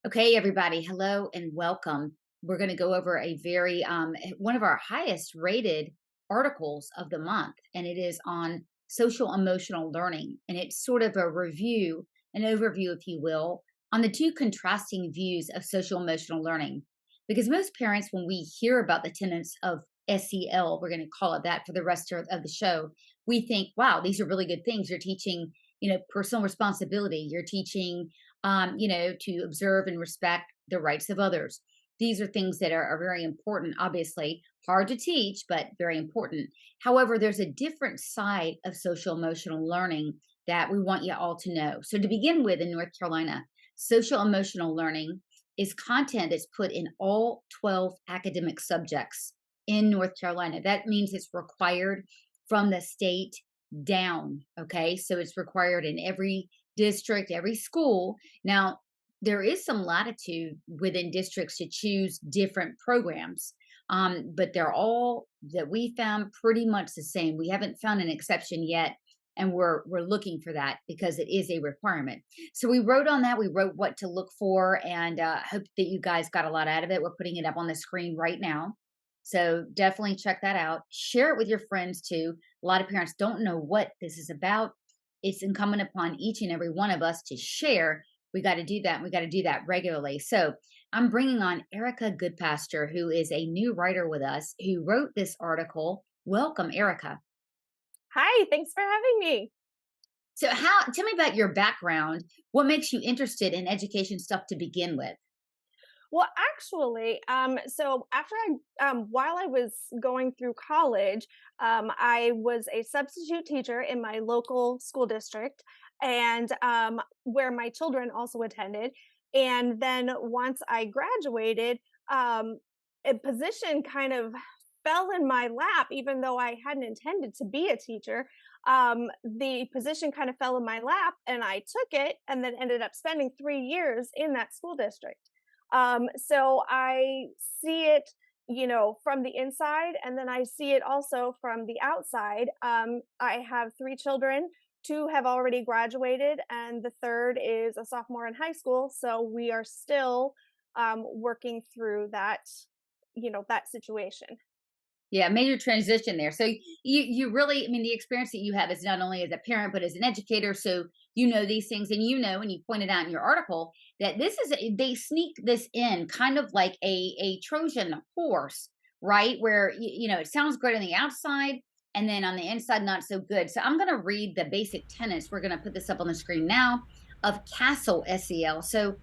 Okay, everybody, hello and welcome. We're going to go over a very one of our highest rated articles of the month, and it is on social emotional learning. And it's sort of a review, an overview, if you will, on the two contrasting views of social emotional learning. Because most parents, when we hear about the tenets of SEL, we're going to call it that for the rest of the show, we think, wow, these are really good things. You're teaching, personal responsibility. You're teaching to observe and respect the rights of others. These are things that are very important, obviously, hard to teach, but very important. However, there's a different side of social emotional learning that we want you all to know. So, to begin with, in North Carolina, social emotional learning is content that's put in all 12 academic subjects in North Carolina. That means it's required from the state down. Okay. So it's required in every district, every school. Now, there is some latitude within districts to choose different programs, but they're all that we found pretty much the same. We haven't found an exception yet, and we're looking for that because it is a requirement. So we wrote on that. We wrote what to look for, and hope that you guys got a lot out of it. We're putting it up on the screen right now. So definitely check that out. Share it with your friends too. A lot of parents don't know what this is about. It's incumbent upon each and every one of us to share. We got to do that. And we got to do that regularly. So I'm bringing on Erica Goodpaster, who is a new writer with us, who wrote this article. Welcome, Erica. Hi, thanks for having me. So, tell me about your background. What makes you interested in education stuff to begin with? Well, actually, while I was going through college, I was a substitute teacher in my local school district, and where my children also attended. And then once I graduated, um, a position kind of fell in my lap, even though I hadn't intended to be a teacher. The position kind of fell in my lap, and I took it, and then ended up spending 3 years in that school district. So I see it, from the inside, and then I see it also from the outside. I have three children. Two have already graduated, and the third is a sophomore in high school. So we are still working through that situation. Yeah, major transition there. So you really, I mean, the experience that you have is not only as a parent but as an educator. So you know these things, and and you pointed out in your article that they sneak this in kind of like a Trojan horse, right? Where it sounds great on the outside, and then on the inside not so good. So I'm going to read the basic tenets. We're going to put this up on the screen now of Castle SEL. So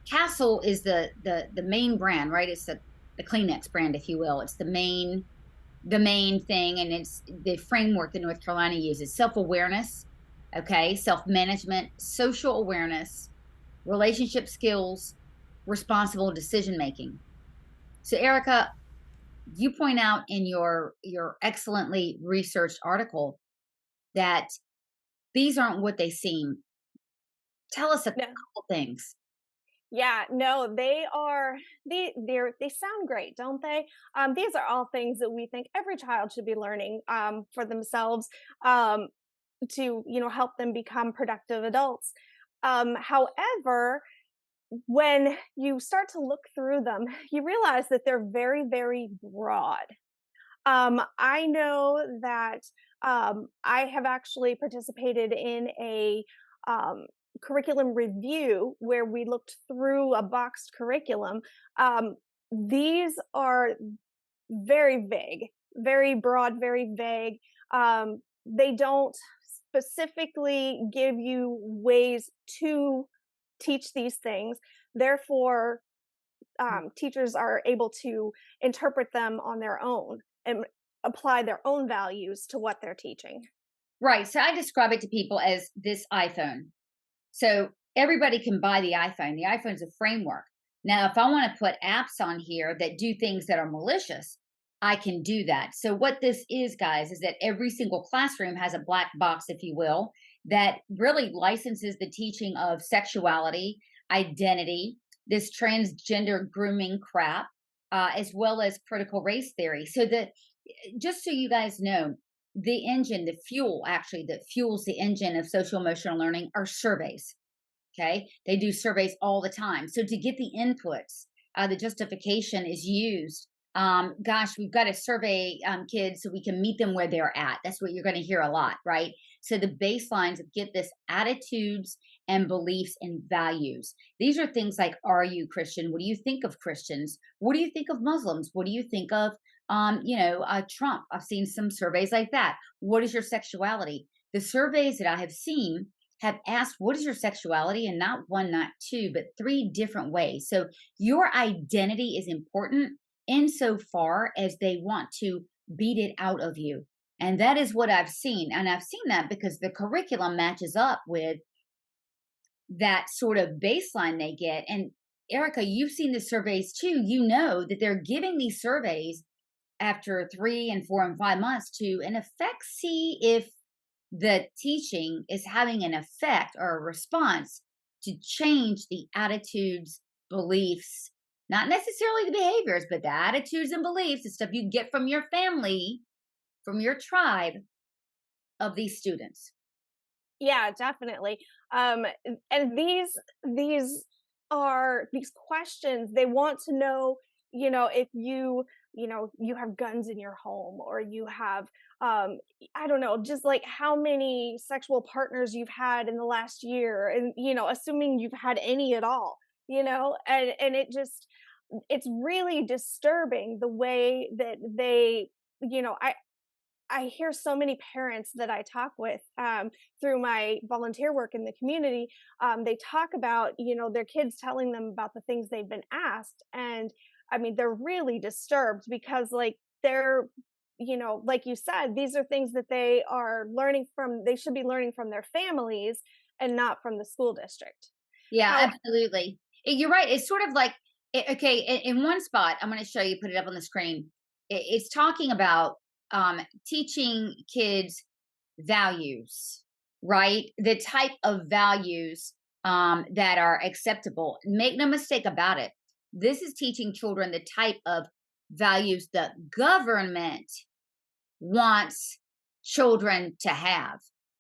Castle is the main brand, right? It's the Kleenex brand, if you will. It's the main thing, and it's the framework that North Carolina uses: self-awareness, okay, self-management, social awareness, relationship skills, responsible decision making. So Erica, you point out in your excellently researched article that these aren't what they seem. Tell us a No. couple things. Yeah, no, they sound great, don't they? These are all things that we think every child should be learning for themselves, um, to help them become productive adults. However, when you start to look through them, you realize that they're very, very broad. I know that I have actually participated in a um, curriculum review where we looked through a boxed curriculum. These are very vague, very broad, very vague. They don't specifically give you ways to teach these things. Therefore, teachers are able to interpret them on their own and apply their own values to what they're teaching. Right. So I describe it to people as this iPhone. So everybody can buy the iPhone. The iPhone's a framework. Now, if I want to put apps on here that do things that are malicious, I can do that. So what this is, guys, is that every single classroom has a black box, if you will, that really licenses the teaching of sexuality, identity, this transgender grooming crap, as well as critical race theory. So that, just so you guys know, the engine, the fuel actually that fuels the engine of social emotional learning are surveys. Okay. They do surveys all the time. So to get the inputs, the justification is used. Gosh, we've got to survey kids so we can meet them where they're at. That's what you're going to hear a lot, right? So the baselines get this attitudes and beliefs and values. These are things like, are you Christian? What do you think of Christians? What do you think of Muslims? What do you think of, Trump? I've seen some surveys like that. What is your sexuality? The surveys that I have seen have asked, what is your sexuality? And not one, not two, but three different ways. So your identity is important insofar as they want to beat it out of you. And that is what I've seen. And I've seen that because the curriculum matches up with that sort of baseline they get. And Erica, you've seen the surveys too. You know that they're giving these surveys after 3 and 4 and 5 months to, in effect, see if the teaching is having an effect or a response to change the attitudes, beliefs, not necessarily the behaviors, but the attitudes and beliefs, the stuff you get from your family, from your tribe of these students. Yeah, definitely. And these are these questions. They want to know, if you have guns in your home, or you have, I don't know, just like how many sexual partners you've had in the last year, and assuming you've had any at all, and it's really disturbing the way that they, you know, I hear so many parents that I talk with, through my volunteer work in the community. They talk about, their kids telling them about the things they've been asked. And I mean, they're really disturbed because, like, like you said, these are things that they should be learning from their families and not from the school district. Yeah, How, absolutely. You're right. It's sort of like, okay, in one spot, I'm going to show you, put it up on the screen. It's talking about teaching kids values, right? The type of values that are acceptable. Make no mistake about it. This is teaching children the type of values the government wants children to have.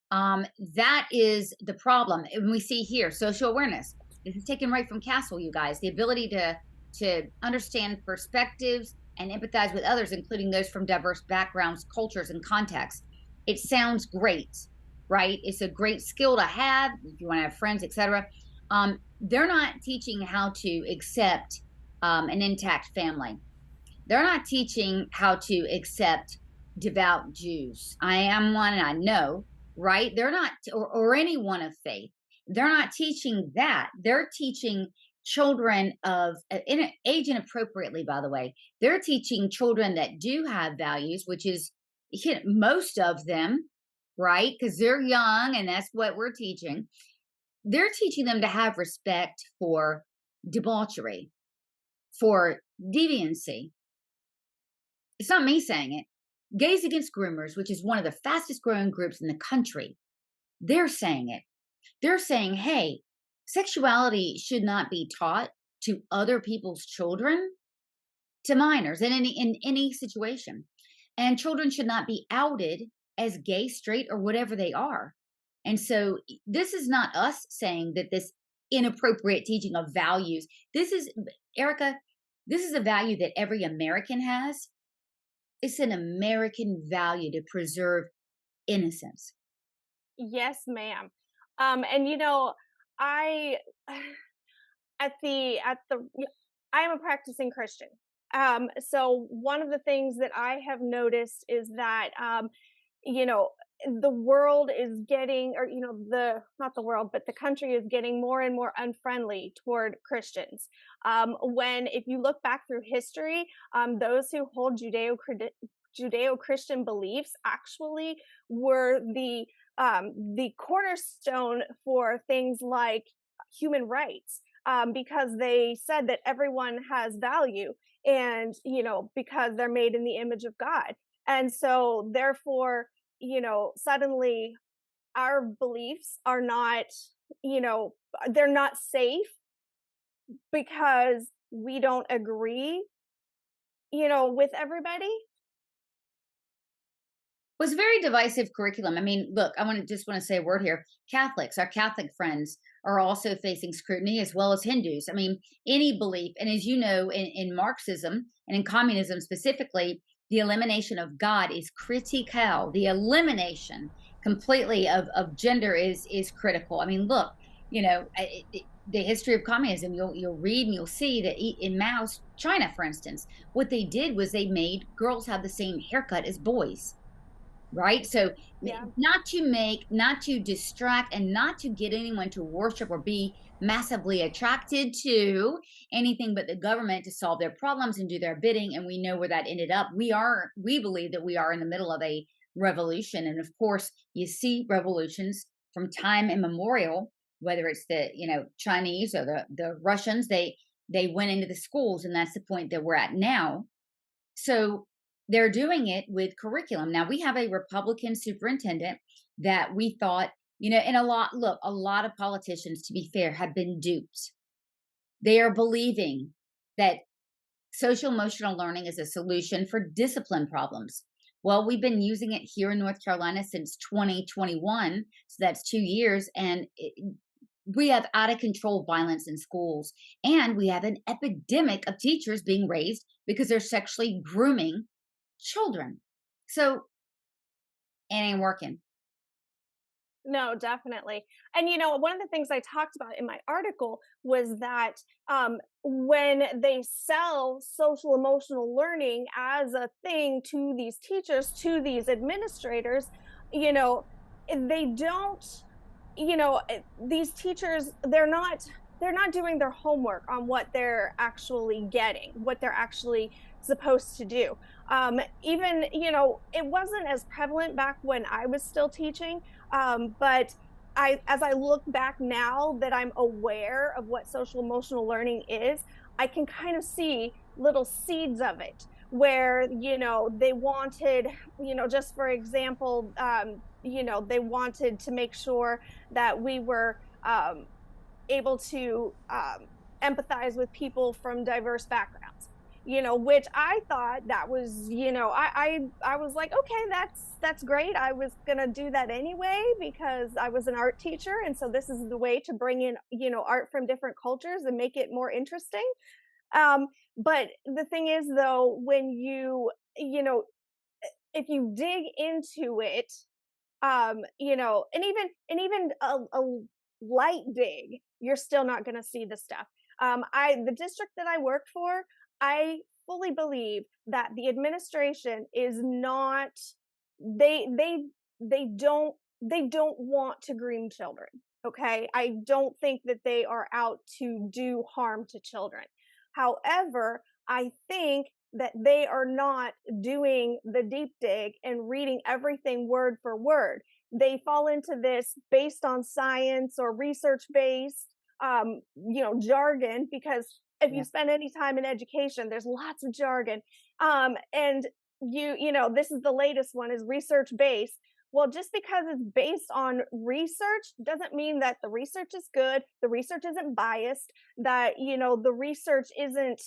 That is the problem. And we see here social awareness. This is taken right from Castle, you guys. The ability to understand perspectives and empathize with others, including those from diverse backgrounds, cultures, and contexts. It sounds great, right? It's a great skill to have if you want to have friends, etc. They're not teaching how to accept an intact family. They're not teaching how to accept devout Jews. I am one and I know, right? They're not, or anyone of faith. They're not teaching that. They're teaching children of age inappropriately, by the way. They're teaching children that do have values, which is most of them, right? Because they're young and that's what we're teaching. They're teaching them to have respect for debauchery, for deviancy. It's not me saying it. Gays Against Groomers, which is one of the fastest growing groups in the country, they're saying it. They're saying, hey, sexuality should not be taught to other people's children, to minors in any situation. And children should not be outed as gay, straight, or whatever they are. And so this is not us saying that this inappropriate teaching of values, this is, Erica, this is a value that every American has. It's an American value to preserve innocence. yes, ma'am. And I at the I am a practicing Christian. So one of the things that I have noticed is that, you know, the world is getting, or the not the world, but the country is getting more and more unfriendly toward Christians. When if you look back through history, those who hold Judeo-Christian beliefs actually were the cornerstone for things like human rights, because they said that everyone has value, and because they're made in the image of God. And so therefore, suddenly our beliefs are not, you know they're not safe because we don't agree with everybody. Was very divisive curriculum. I mean, look, want to say a word here. Catholics, our Catholic friends, are also facing scrutiny as well as Hindus. I mean, any belief, and as you know, in Marxism and in communism specifically, the elimination of God is critical. The elimination completely of gender is critical. I mean, look, the history of communism. You'll read and you'll see that in Mao's China, for instance, what they did was they made girls have the same haircut as boys, right? So Yeah. not to distract and not to get anyone to worship or be massively attracted to anything but the government to solve their problems and do their bidding. And we know where that ended up. We believe that we are in the middle of a revolution. And of course, you see revolutions from time immemorial, whether it's the, Chinese or the Russians, they went into the schools, and that's the point that we're at now. So they're doing it with curriculum. Now we have a Republican superintendent that we thought, and a lot of politicians, to be fair, have been duped. They are believing that social emotional learning is a solution for discipline problems. Well, we've been using it here in North Carolina since 2021. So that's 2 years. And we have out of control violence in schools. And we have an epidemic of teachers being raised because they're sexually grooming children. So it ain't working. No, definitely. And one of the things I talked about in my article was that when they sell social emotional learning as a thing to these teachers, to these administrators, you know, they don't these teachers, they're not doing their homework on what they're actually getting, what they're actually supposed to do. Even it wasn't as prevalent back when I was still teaching, but as I look back now that I'm aware of what social emotional learning is, I can kind of see little seeds of it where they wanted, just for example, they wanted to make sure that we were able to empathize with people from diverse backgrounds, which I thought that was, I was like, okay, that's great. I was gonna do that anyway because I was an art teacher, and so this is the way to bring in, art from different cultures and make it more interesting. um but the thing is, though, when if you dig into it, and even a light dig, you're still not going to see the stuff. The district that I worked for, I fully believe that the administration is not, they they don't want to groom children. Okay, I don't think that they are out to do harm to children. However, I think that they are not doing the deep dig and reading everything word for word. They fall into this based on science or research based, jargon, because if Yeah. you spend any time in education, there's lots of jargon. And this is the latest one, is research based. Well, just because it's based on research doesn't mean that the research is good, the research isn't biased, that the research isn't,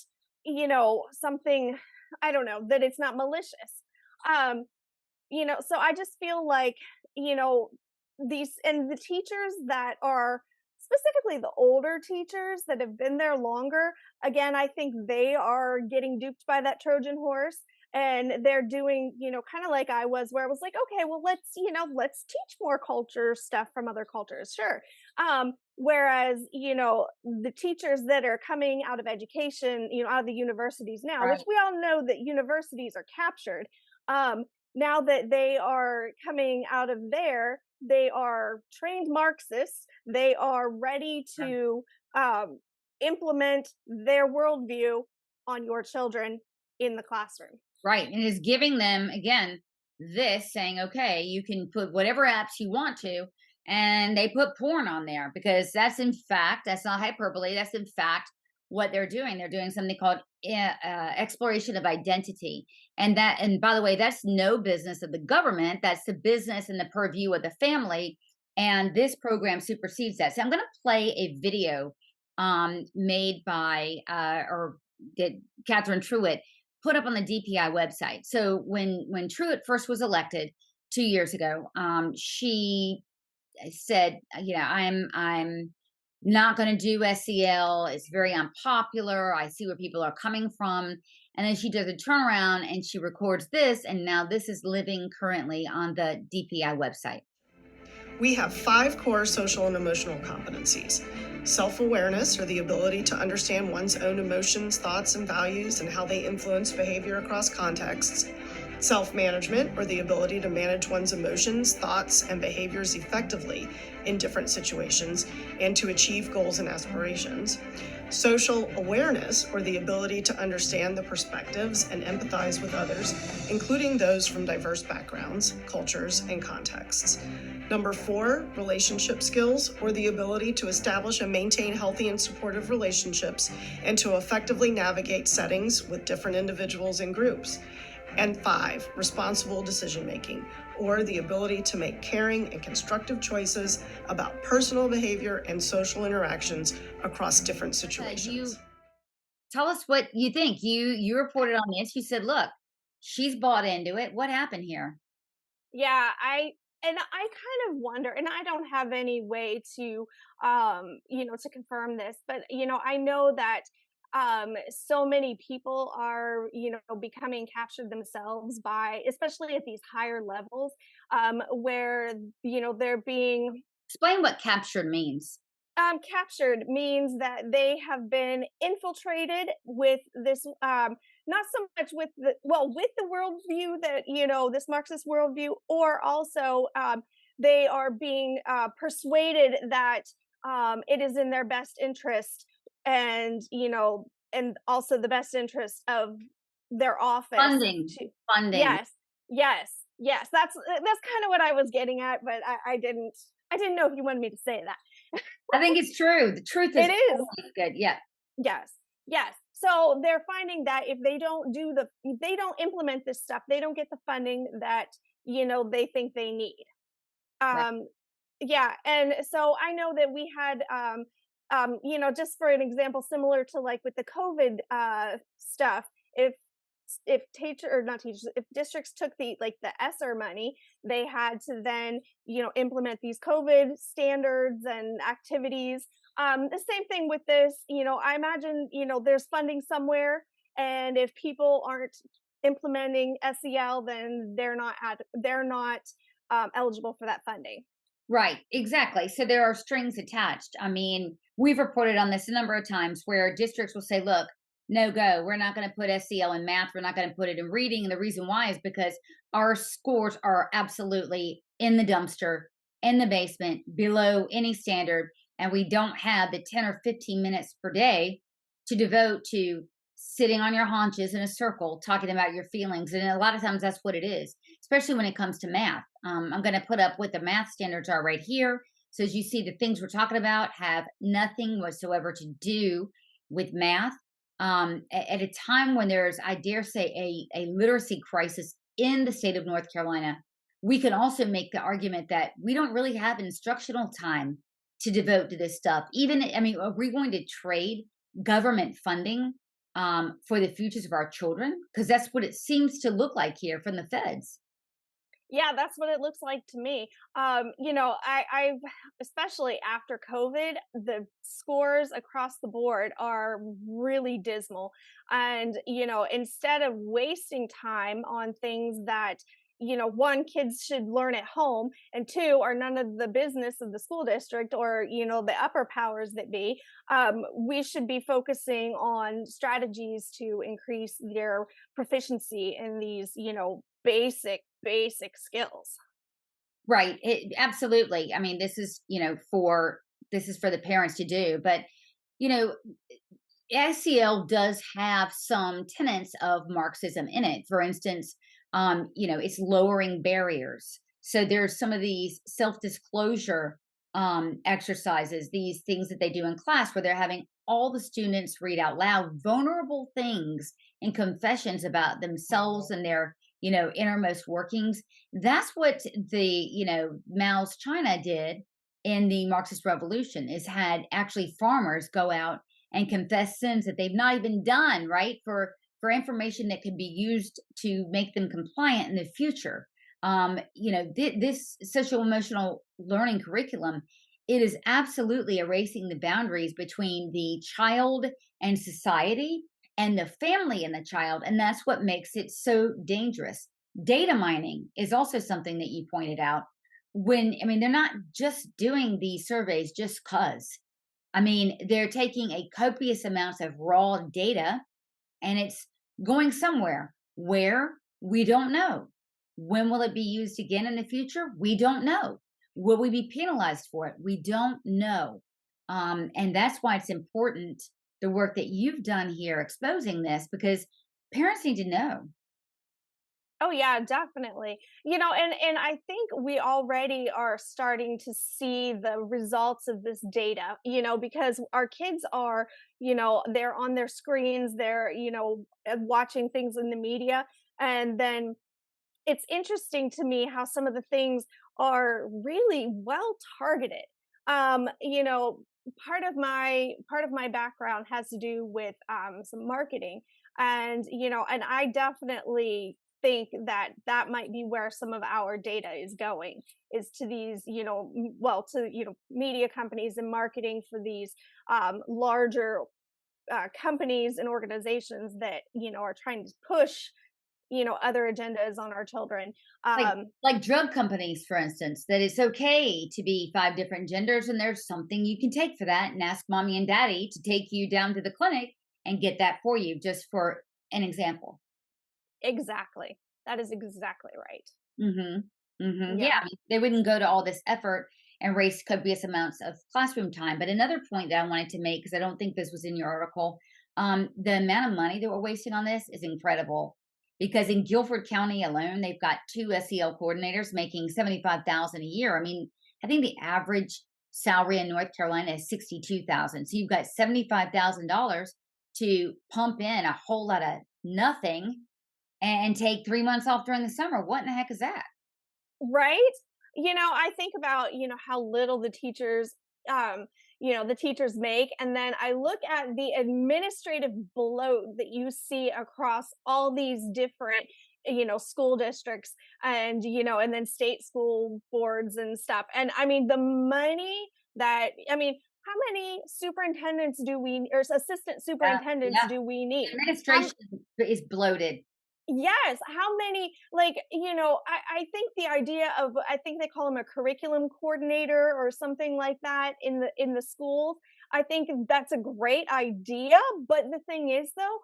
something, I don't know, that it's not malicious. Um, so I just feel like, you know, these, and the teachers that are, specifically the older teachers that have been there longer, again, I think they are getting duped by that Trojan horse. And they're doing, kind of like I was, where I was like, okay, well, let's teach more culture stuff from other cultures. Sure. Whereas, the teachers that are coming out of education, out of the universities now, which Right. we all know that universities are captured. Um, Now that they are coming out of there, they are trained Marxists. They are ready to um, implement their worldview on your children in the classroom. Right. And is giving them, again, this saying, okay, you can put whatever apps you want to. And they put porn on there because that's in fact, that's not hyperbole. That's in fact what they're doing. They're doing something called exploration of identity. And by the way, that's no business of the government. That's the business and the purview of the family. And this program supersedes that. So I'm going to play a video made by, or did Catherine Truitt put up on the DPI website. So when Truitt first was elected 2 years ago. She said, I'm not going to do SEL. It's very unpopular. I see where people are coming from. And then she does a turnaround and she records this. And now this is living currently on the DPI website. We have 5 core social and emotional competencies. Self-awareness, or the ability to understand one's own emotions, thoughts, and values, and how they influence behavior across contexts. Self-management, or the ability to manage one's emotions, thoughts, and behaviors effectively in different situations and to achieve goals and aspirations. Social awareness, or the ability to understand the perspectives and empathize with others, including those from diverse backgrounds, cultures, and contexts. Number 4, relationship skills, or the ability to establish and maintain healthy and supportive relationships and to effectively navigate settings with different individuals and groups. And 5, responsible decision making, or the ability to make caring and constructive choices about personal behavior and social interactions across different You situations. tell us what you think. You reported on this. You said, look, she's bought into it. What happened here? Yeah, I kind of wonder, and I don't have any way to to confirm this, but I know that so many people are, becoming captured themselves by, especially at these higher levels, where, they're being Explain what captured means. captured means that they have been infiltrated with this, not so much with with the worldview that, this Marxist worldview, or also they are being persuaded that it is in their best interest, and, and also the best interest of their office Funding. to, Funding. yes, yes, yes, that's kind of what I was getting at, but I didn't know if you wanted me to say that. I think it's true. The truth It is is. always good. Yeah. Yes. Yes. So they're finding that if they don't implement this stuff, they don't get the funding that, they think they need. Right. Um, yeah. And so I know that we had, just for an example, similar to like with the COVID stuff, if teacher or not teachers, if districts took the ESSER money, they had to then, implement these COVID standards and activities. The same thing with this, I imagine, there's funding somewhere, and if people aren't implementing SEL, then they're not eligible for that funding. Right, exactly. So there are strings attached. I mean, we've reported on this a number of times where districts will say, look, no go. We're not going to put SEL in math. We're not going to put it in reading. And the reason why is because our scores are absolutely in the dumpster, in the basement, below any standard. And we don't have the 10 or 15 minutes per day to devote to sitting on your haunches in a circle, talking about your feelings. And a lot of times that's what it is, especially when it comes to math. I'm going to put up what the math standards are right here. So as you see, the things we're talking about have nothing whatsoever to do with math. At a time when there's, I dare say, a literacy crisis in the state of North Carolina, we can also make the argument that we don't really have instructional time to devote to this stuff. Even, I mean, are we going to trade government funding for the futures of our children? Because that's what it seems to look like here from the feds. Yeah, that's what it looks like to me. I've especially after COVID, the scores across the board are really dismal. And, instead of wasting time on things that, one, kids should learn at home, and two, are none of the business of the school district or, the upper powers that be, we should be focusing on strategies to increase their proficiency in these, basic skills. Right. Absolutely. I mean, this is for the parents to do, but you know, SEL does have some tenets of Marxism in it. For instance, it's lowering barriers. So there's some of these self-disclosure exercises, these things that they do in class where they're having all the students read out loud vulnerable things and confessions about themselves and their, innermost workings. That's what Mao's China did in the Marxist Revolution, is had actually farmers go out and confess sins that they've not even done, right? For information that can be used to make them compliant in the future. This social emotional learning curriculum, it is absolutely erasing the boundaries between the child and society and the family and the child. And that's what makes it so dangerous. Data mining is also something that you pointed out. They're not just doing these surveys just cuz. They're taking a copious amounts of raw data and it's going somewhere where we don't know. When will it be used again in the future? We don't know. Will we be penalized for it? We don't know. And that's why it's important the work that you've done here exposing this because parents need to know. Oh yeah, definitely. And I think we already are starting to see the results of this data, because our kids are, they're on their screens, they're, watching things in the media. And then it's interesting to me how some of the things are really well targeted. Um, you know, part of my background has to do with some marketing, and I definitely think that that might be where some of our data is going, is to these, to media companies and marketing for these larger companies and organizations that are trying to push other agendas on our children. Like um like drug companies, for instance, that it's okay to be 5 different genders, and there's something you can take for that, and ask mommy and daddy to take you down to the clinic and get that for you, just for an example. exactly, that is exactly right. Mhm. Mhm. Yeah, Yeah. they wouldn't go to all this effort and waste copious amounts of classroom time. But another point that I wanted to make, because I don't think this was in your article, the amount of money that we're wasting on this is incredible. Because in Guilford County alone, they've got 2 SEL coordinators making 75,000 a year. I think the average salary in North Carolina is 62,000. So you've got $75,000 to pump in a whole lot of nothing and take 3 months off during the summer. What in the heck is that? Right? I think about, how little um, the teachers make. And then I look at the administrative bloat that you see across all these different, school districts, and then state school boards and stuff. And I mean, the money how many superintendents do we, or assistant superintendents Yeah, do we need? How administration is bloated. Yes, how many, like, I think the idea of, I think they call them a curriculum coordinator or something like that in the schools. I think that's a great idea, but the thing is though,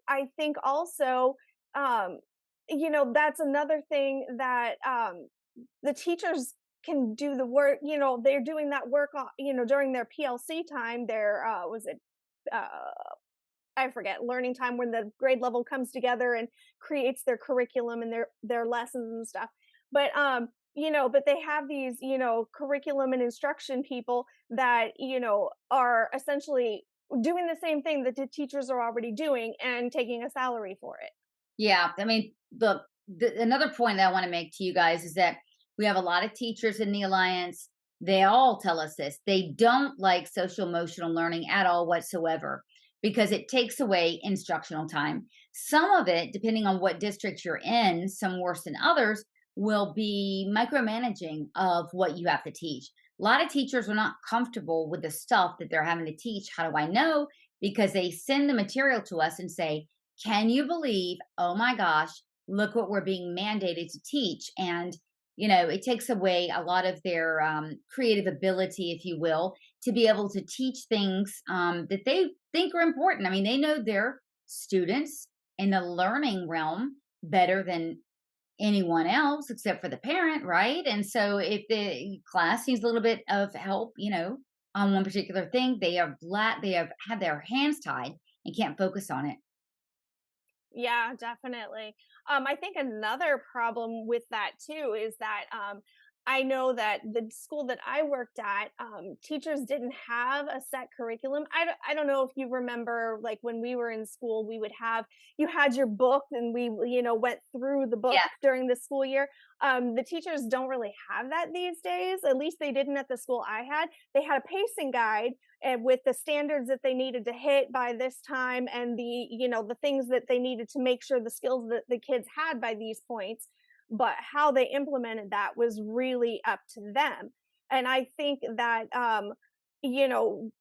I think also, um, that's another thing that the teachers can do the work, they're doing that work during their PLC time, their was it uh I forget, learning time when the grade level comes together and creates their curriculum and their lessons and stuff. But they have these, curriculum and instruction people that, are essentially doing the same thing that the teachers are already doing and taking a salary for it. Yeah, another point that I want to make to you guys is that we have a lot of teachers in the alliance. They all tell us this. They don't like social emotional learning at all whatsoever because it takes away instructional time. Some of it, depending on what district you're in, some worse than others, will be micromanaging of what you have to teach. A lot of teachers are not comfortable with the stuff that they're having to teach. How do I know? Because they send the material to us and say, can you believe, oh my gosh, look what we're being mandated to teach? And, it takes away a lot of their creative ability, if you will, to be able to teach things that they think are important. They know their students in the learning realm better than anyone else except for the parent, right? And so if the class needs a little bit of help, on one particular thing, they have had their hands tied and can't focus on it. Yeah, definitely. I think another problem with that too is that I know that the school that I worked at, teachers didn't have a set curriculum. I don't know if you remember, like when we were in school, we would have, you had your book and we, went through the book Yeah. during the school year. The teachers don't really have that these days. At least they didn't at the school I had. They had a pacing guide and with the standards that they needed to hit by this time, and the things that they needed to make sure the skills that the kids had by these points. but how they implemented that was really up to them. And I think that, you know,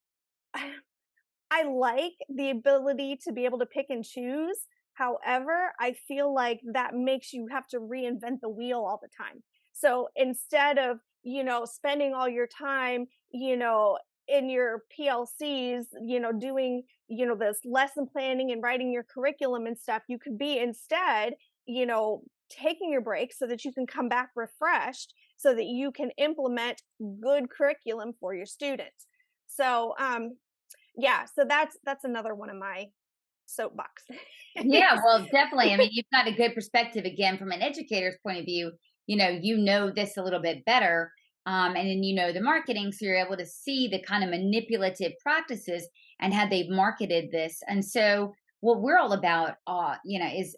I like the ability to be able to pick and choose. However, I feel like that makes you have to reinvent the wheel all the time. So instead of, spending all your time, in your PLCs, doing, this lesson planning and writing your curriculum and stuff, you could be instead, taking your break so that you can come back refreshed so that you can implement good curriculum for your students. So, yeah, so that's another one of my soapbox. Yeah, well, definitely. I mean, you've got a good perspective again from an educator's point of view. You know this a little bit better, and then you know the marketing, so you're able to see the kind of manipulative practices and how they've marketed this. And so, what we're all about, is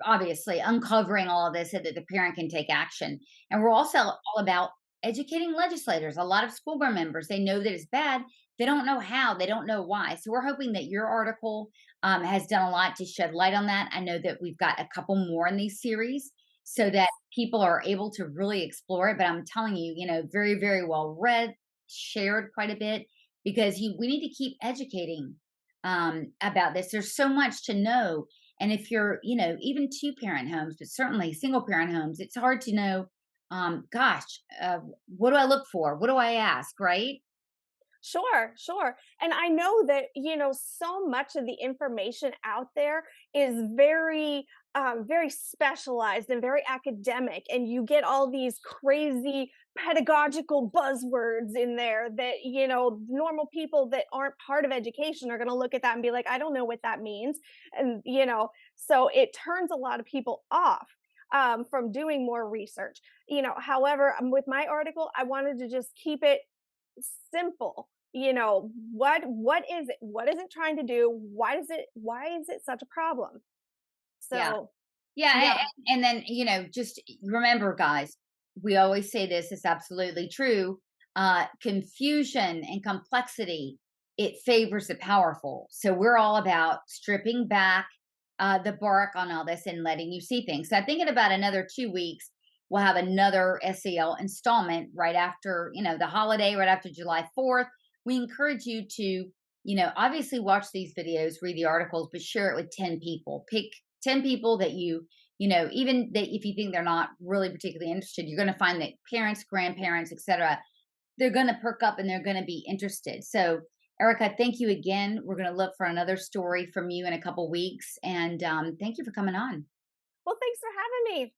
obviously uncovering all of this so that the parent can take action. And we're also all about educating legislators. A lot of school board members, they know that it's bad. They don't know how. They don't know why. So we're hoping that your article has done a lot to shed light on that. I know that we've got a couple more in these series so that people are able to really explore it. But I'm telling you, very, very well read, shared quite a bit because we need to keep educating about this. There's so much to know. And if you're, even two parent homes, but certainly single parent homes, it's hard to know, gosh, what do I look for? What do I ask? Right? Sure, sure. And I know that, so much of the information out there is very specialized and very academic. And you get all these crazy pedagogical buzzwords in there that, normal people that aren't part of education are going to look at that and be like, I don't know what that means. And, so it turns a lot of people off. From doing more research, however, with my article, I wanted to just keep it simple. What is it trying to do? Why is it such a problem? Yeah. So Yeah, yeah. and then, just remember, guys, we always say this, it's absolutely true. Confusion and complexity, it favors the powerful. So we're all about stripping back the bark on all this and letting you see things. So I think in about another 2 weeks, we'll have another SEL installment right after, the holiday, right after July 4th. We encourage you to, obviously watch these videos, read the articles, but share it with 10 people. Pick 10 people that even that if you think they're not really particularly interested, you're going to find that parents, grandparents, etc., they're going to perk up and they're going to be interested. So, Erica, thank you again. We're going to look for another story from you in a couple weeks. And thank you for coming on. Well, thanks for having me.